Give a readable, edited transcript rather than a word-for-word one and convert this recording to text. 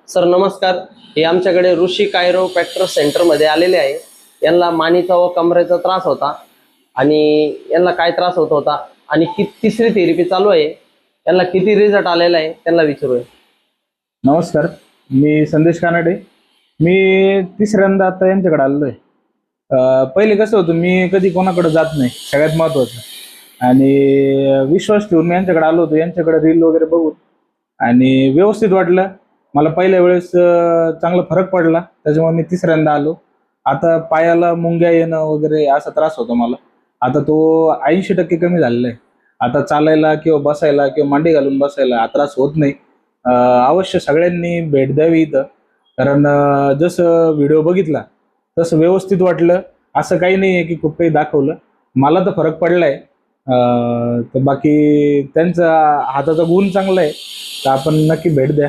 Sir नमस्कार. हे आमच्याकडे ऋषी कायरोप्रॅक्टर सेंटरमध्ये आलेले आहे. यांना मानेचा व कमरेचा त्रास होता आणि यांना काय त्रास होत होता आणि तिसरी थेरपी चालू आहे. यांना किती रिझल्ट आलेला आहे त्यांना विचारूया. नमस्कार, मी संदेश कानडे. मी तिसऱ्यांदा आता यांच्याकडे आलेलो आहे. पहिले कसं होतं, मी कधी कोणाकडे जात नाही, सगळ्यात महत्त्वाचं. आणि विश्वास ठेवून मी यांच्याकडे आलो होतो, यांच्याकडे रील वगैरे बघून, आणि व्यवस्थित वाटलं मला. पहिल्या वेळेस चांगला फरक पडला, त्याच्यामुळे मी तिसऱ्यांदा आलो. आता पायाला मुंग्या येणं वगैरे असा त्रास होता मला. आता तो 80% कमी झालेला आहे. आता चालायला किंवा बसायला किंवा मांडी घालून बसायला हा त्रास होत नाही. अवश्य सगळ्यांनी भेट द्यावी इथं, कारण जसं व्हिडिओ बघितला तसं व्यवस्थित वाटलं. असं काही नाही आहे की खूप काही दाखवलं. मला तर फरक पडलाय. तर बाकी त्यांचा हाताचा गुण चांगला आहे, तर आपण नक्की भेट द्या.